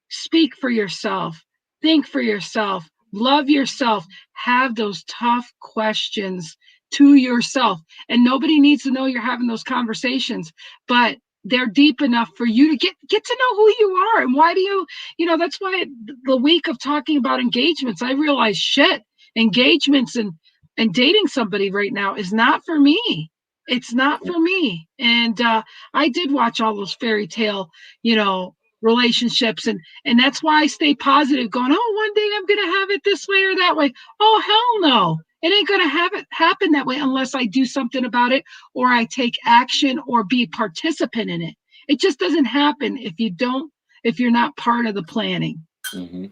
speak for yourself, think for yourself, love yourself, have those tough questions to yourself. And nobody needs to know you're having those conversations, but they're deep enough for you to get to know who you are. And why do that's why the week of talking about engagements, I realized shit, engagements and dating somebody right now is not for me. It's not for me. And I did watch all those fairy tale, relationships, and that's why I stay positive, going, oh, one day I'm gonna have it this way or that way. Oh, hell no, it ain't gonna have it happen that way unless I do something about it, or I take action, or be a participant in it. It just doesn't happen if you're not part of the planning. Mm-hmm.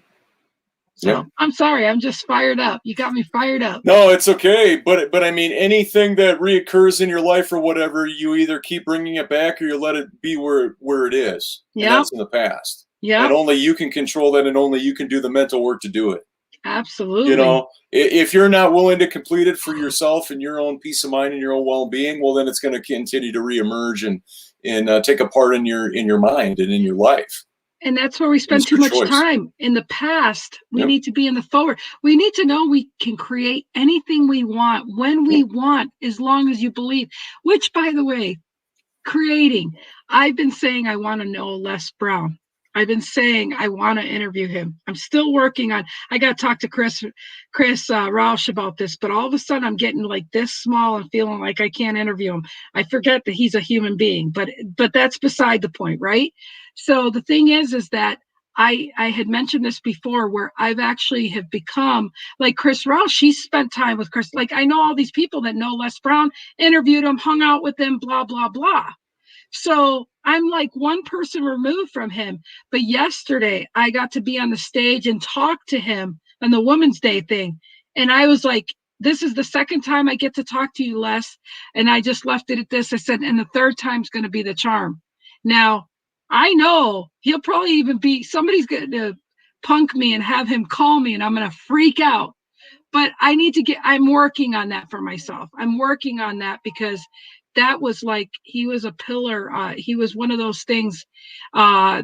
So yeah. I'm sorry, I'm just fired up. You got me fired up. No, it's okay. But I mean, anything that reoccurs in your life or whatever, you either keep bringing it back or you let it be where it is. Yeah. And that's in the past. Yeah. And only you can control that, and only you can do the mental work to do it. Absolutely. If you're not willing to complete it for yourself and your own peace of mind and your own well-being, well, then it's going to continue to reemerge and take a part in your mind and in your life. And that's where we spend too much time. In the past, we need to be in the forward. We need to know we can create anything we want, when we want, as long as you believe. Which, by the way, creating. I've been saying I want to know Les Brown. I've been saying I want to interview him. I'm still working on. I got to talk to Chris Roush about this, but all of a sudden I'm getting like this small and feeling like I can't interview him. I forget that he's a human being, but that's beside the point, right? So the thing is that I had mentioned this before, where I've actually have become like Chris Roush. She spent time with Chris. Like, I know all these people that know Les Brown, interviewed him, hung out with him, blah, blah, blah. So I'm like one person removed from him. But yesterday I got to be on the stage and talk to him on the Women's Day thing. And I was like, this is the second time I get to talk to you, Les. And I just left it at this. I said, and the third time's going to be the charm. Now, I know he'll probably even be, somebody's going to punk me and have him call me, and I'm going to freak out. But I'm working on that for myself. I'm working on that because that was like, he was a pillar. He was one of those things that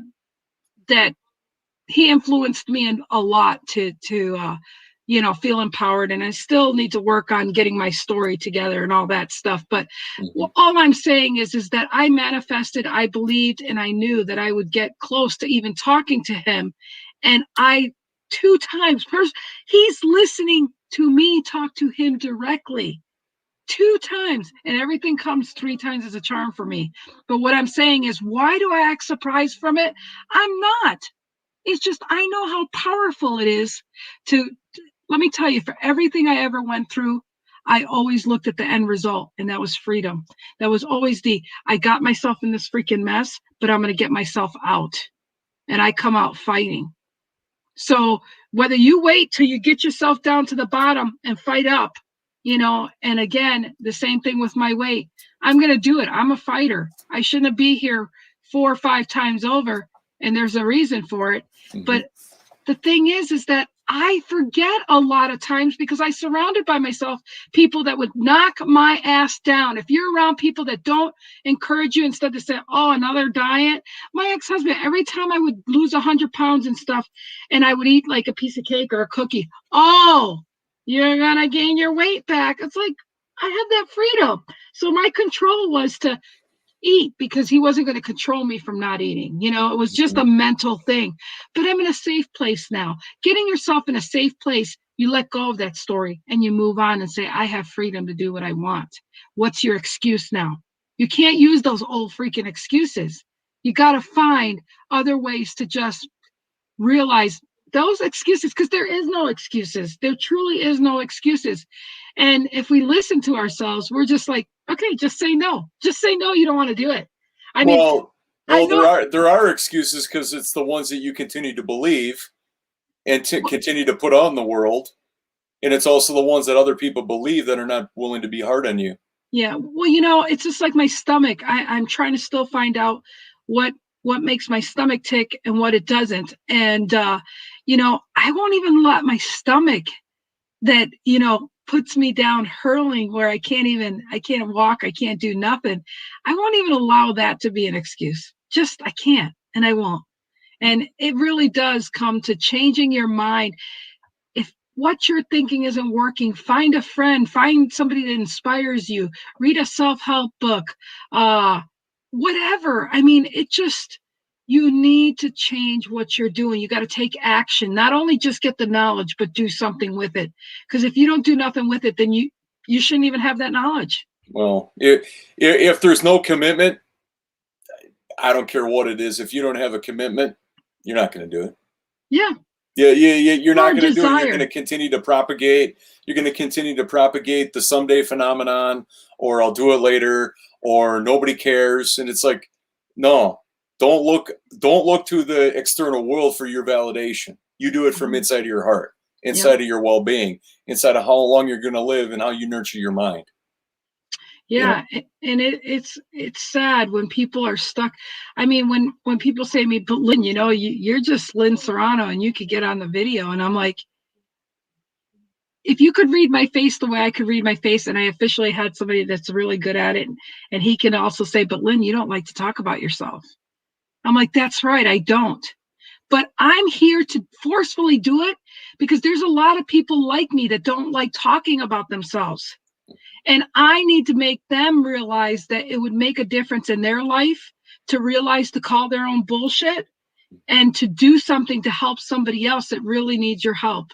he influenced me in a lot to feel empowered. And I still need to work on getting my story together and all that stuff. But all I'm saying is that I manifested, I believed, and I knew that I would get close to even talking to him. And I 2 times, he's listening to me talk to him directly 2 times, and everything comes 3 times as a charm for me. But what I'm saying is, why do I act surprised from it? I'm not. It's just, I know how powerful it is to let me tell you, for everything I ever went through, I always looked at the end result, and that was freedom. That was always I got myself in this freaking mess, but I'm going to get myself out, and I come out fighting. So whether you wait till you get yourself down to the bottom and fight up, and again, the same thing with my weight, I'm going to do it. I'm a fighter. I shouldn't be here 4 or 5 times over, and there's a reason for it. But the thing is that I forget a lot of times because I surrounded by myself people that would knock my ass down. If you're around people that don't encourage you, instead to say, oh, another diet. My ex-husband, every time I would lose 100 pounds and stuff, and I would eat like a piece of cake or a cookie, oh, you're going to gain your weight back. It's like, I had that freedom. So my control was to eat because he wasn't going to control me from not eating. It was just a mental thing. But I'm in a safe place now. Getting yourself in a safe place, you let go of that story and you move on and say, I have freedom to do what I want. What's your excuse now? You can't use those old freaking excuses. You got to find other ways to just realize those excuses, because there is no excuses. There truly is no excuses. And if we listen to ourselves, we're just like, okay, just say no. Just say no, you don't want to do it. I mean, there are excuses because it's the ones that you continue to believe. and to continue to put on the world. And it's also the ones that other people believe that are not willing to be hard on you. Yeah. Well, it's just like my stomach. I'm trying to still find out what makes my stomach tick and what it doesn't. And I won't even let my stomach that, puts me down hurling where I can't walk, I can't do nothing. I won't even allow that to be an excuse. Just I can't and I won't. And it really does come to changing your mind. If what you're thinking isn't working, find a friend, find somebody that inspires you, read a self-help book, whatever. I mean, you need to change what you're doing. You got to take action, not only just get the knowledge, but do something with it. Because if you don't do nothing with it, then you shouldn't even have that knowledge. Well, if there's no commitment, I don't care what it is. If you don't have a commitment, you're not going to do it. Yeah. Yeah, you're not going to do it. You're Desire. going to continue to propagate. You're going to continue to propagate the someday phenomenon, or I'll do it later, or nobody cares. And it's like, no, don't look to the external world for your validation. You do it from inside of your heart, inside of your well-being, inside of how long you're going to live and how you nurture your mind. Yeah, and it's sad when people are stuck. I mean, when people say to me, "But Lynn, you're just Lynn Serrano, and you could get on the video," and I'm like, if you could read my face the way I could read my face, and I officially had somebody that's really good at it, and he can also say, "But Lynn, you don't like to talk about yourself." I'm like, that's right, I don't. But I'm here to forcefully do it because there's a lot of people like me that don't like talking about themselves. And I need to make them realize that it would make a difference in their life to realize to call their own bullshit and to do something to help somebody else that really needs your help.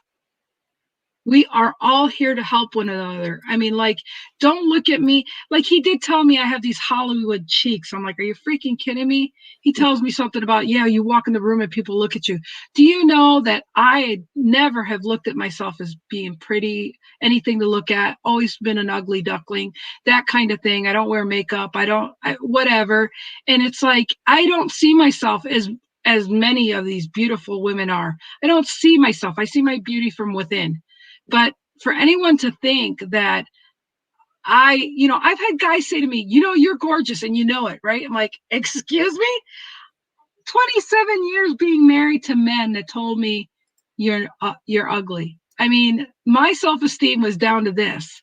We are all here to help one another. I mean, like, don't look at me. Like, he did tell me I have these Hollywood cheeks. I'm like, are you freaking kidding me? He tells me something about, yeah, you walk in the room and people look at you. Do you know that I never have looked at myself as being pretty, anything to look at, always been an ugly duckling, that kind of thing. I don't wear makeup. Whatever. And it's like, I don't see myself as many of these beautiful women are. I don't see myself. I see my beauty from within. But for anyone to think that I've had guys say to me, you're gorgeous and you know it, right? I'm like, excuse me? 27 years being married to men that told me you're ugly. I mean, my self-esteem was down to this.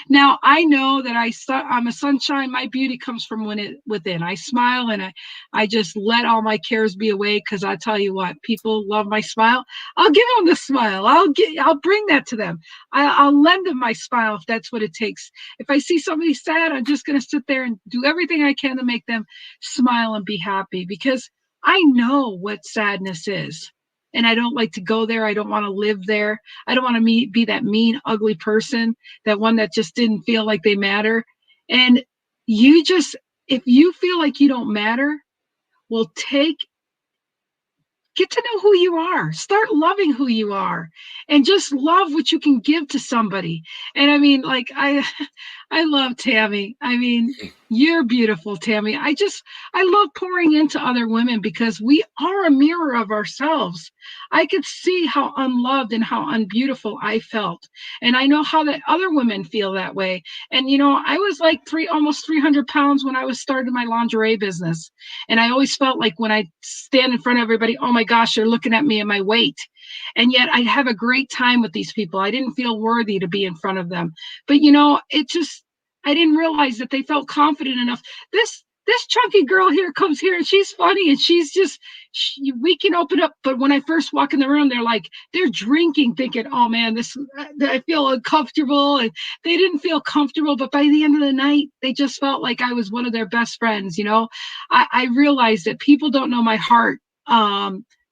Now, I know that I'm a sunshine. My beauty comes from within. I smile and I just let all my cares be away because I tell you what, people love my smile. I'll give them the smile. I'll bring that to them. I'll lend them my smile if that's what it takes. If I see somebody sad, I'm just going to sit there and do everything I can to make them smile and be happy because I know what sadness is. And I don't like to go there. I don't want to live there. I don't want to be that mean, ugly person, that one that just didn't feel like they matter. And if you feel like you don't matter, well, get to know who you are. Start loving who you are and just love what you can give to somebody. And I mean, like, I love Tammy. I mean, you're beautiful, Tammy. I love pouring into other women because we are a mirror of ourselves. I could see how unloved and how unbeautiful I felt. And I know how that other women feel that way. And, I was like almost 300 pounds when I was starting my lingerie business. And I always felt like when I stand in front of everybody, oh my gosh, they're looking at me and my weight. And yet I'd have a great time with these people. I didn't feel worthy to be in front of them. But, I didn't realize that they felt confident enough. This chunky girl here comes here and she's funny and we can open up. But when I first walk in the room, they're drinking, thinking, oh man, I feel uncomfortable. And they didn't feel comfortable. But by the end of the night, they just felt like I was one of their best friends. I realized that people don't know my heart,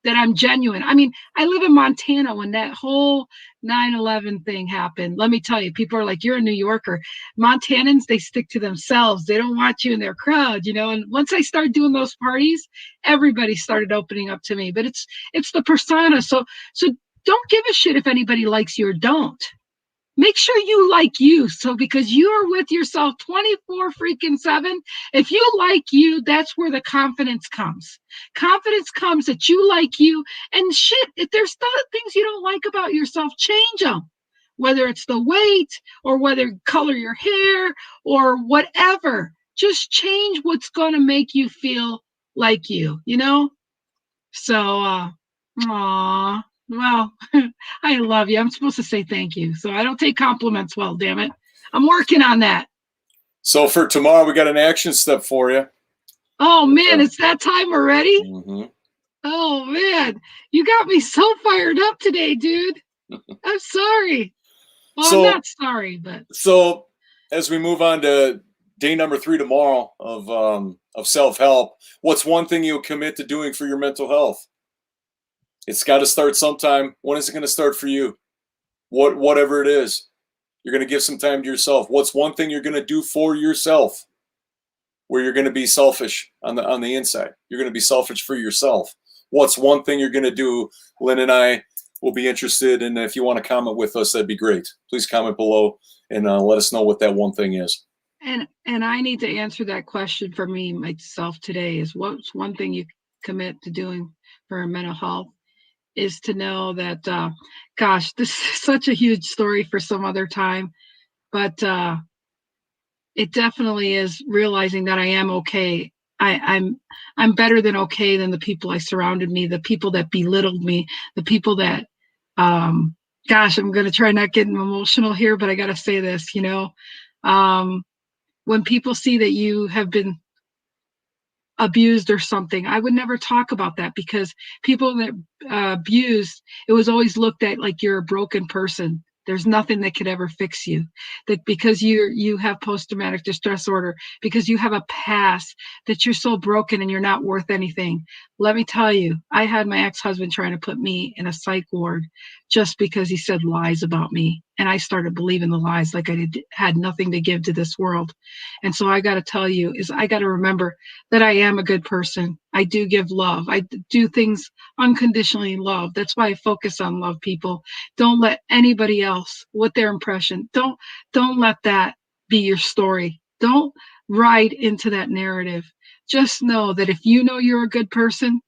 that I'm genuine. I mean, I live in Montana when that whole 9/11 thing happened. Let me tell you, people are like, you're a New Yorker. Montanans, they stick to themselves. They don't want you in their crowd, and once I started doing those parties, everybody started opening up to me. But it's the persona. So don't give a shit if anybody likes you or don't. Make sure you like you. So because you are with yourself 24 freaking 7, if you like you, that's where the confidence comes. Confidence comes that you like you. And shit, if there's things you don't like about yourself, change them. Whether it's the weight or whether color your hair or whatever, just change what's going to make you feel like you, you know? So, aw, well, I love you. I'm supposed to say thank you. So I don't take compliments well, damn it. I'm working on that. So for tomorrow, we got an action step for you. Oh, man, it's that time already? Mm-hmm. Oh, man. You got me so fired up today, dude. I'm sorry. Well, I'm not sorry, but. So as we move on to day number 3 tomorrow of self-help, what's one thing you'll commit to doing for your mental health? It's got to start sometime. When is it going to start for you? Whatever it is, you're going to give some time to yourself. What's one thing you're going to do for yourself where you're going to be selfish on the inside? You're going to be selfish for yourself. What's one thing you're going to do? Lynn and I will be interested, and if you want to comment with us, that'd be great. Please comment below and let us know what that one thing is. And I need to answer that question for me myself today is what's one thing you commit to doing for mental health is to know that, gosh, this is such a huge story for some other time, but it definitely is realizing that I am okay. I'm better than okay than the people I surrounded me, the people that belittled me, the people that, gosh, I'm going to try not getting emotional here, but I got to say this, when people see that you have been abused or something, I would never talk about that because people that abused, it was always looked at like you're a broken person. There's nothing that could ever fix you. That because you have post-traumatic distress disorder, because you have a past, that you're so broken and you're not worth anything. Let me tell you, I had my ex-husband trying to put me in a psych ward just because he said lies about me. And I started believing the lies like had nothing to give to this world. And so I got to tell you is I got to remember that I am a good person. I do give love. I do things unconditionally love. That's why I focus on love, people. Don't let anybody else with their impression. Don't let that be your story. Don't ride into that narrative. Just know that if you know you're a good person,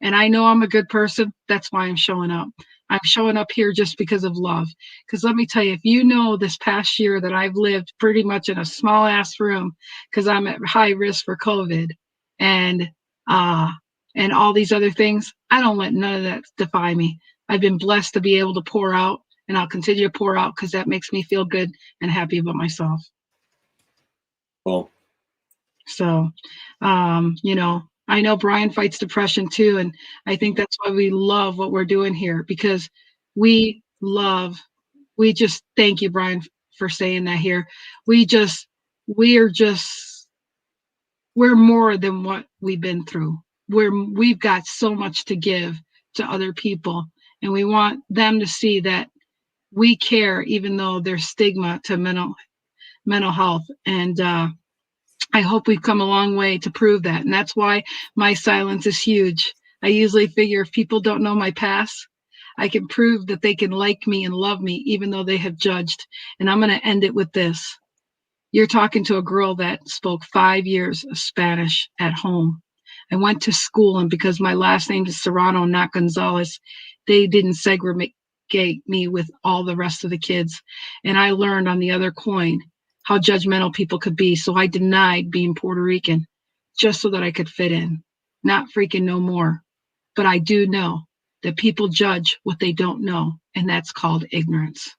and I know I'm a good person, that's why I'm showing up. I'm showing up here just because of love. Because let me tell you, if you know this past year that I've lived pretty much in a small ass room because I'm at high risk for COVID and all these other things, I don't let none of that defy me. I've been blessed to be able to pour out, and I'll continue to pour out because that makes me feel good and happy about myself. Well, so, I know Brian fights depression too, and I think that's why we love what we're doing here because we just thank you, Brian, for saying that here. We're more than what we've been through. We've got so much to give to other people, and we want them to see that we care, even though there's stigma to mental health. And I hope we've come a long way to prove that. And that's why my silence is huge. I usually figure if people don't know my past, I can prove that they can like me and love me, even though they have judged. And I'm going to end it with this. You're talking to a girl that spoke 5 years of Spanish at home. I went to school, and because my last name is Serrano, not Gonzalez, they didn't segregate me with all the rest of the kids. And I learned on the other coin how judgmental people could be. So I denied being Puerto Rican just so that I could fit in. Not freaking no more. But I do know that people judge what they don't know, and that's called ignorance.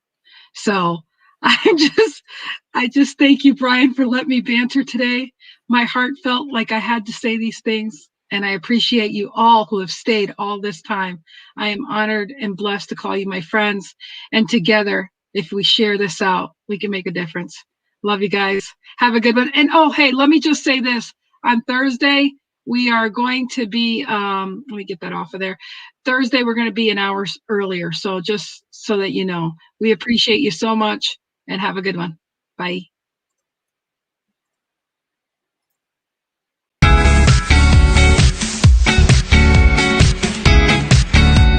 So I just thank you, Brian, for letting me banter today. My heart felt like I had to say these things, and I appreciate you all who have stayed all this time. I am honored and blessed to call you my friends, and together, if we share this out, we can make a difference. Love you guys. Have a good one. And oh, hey, let me just say this. On Thursday, we are going to be, let me get that off of there. Thursday, we're going to be an hour earlier. So just so that you know, we appreciate you so much and have a good one. Bye.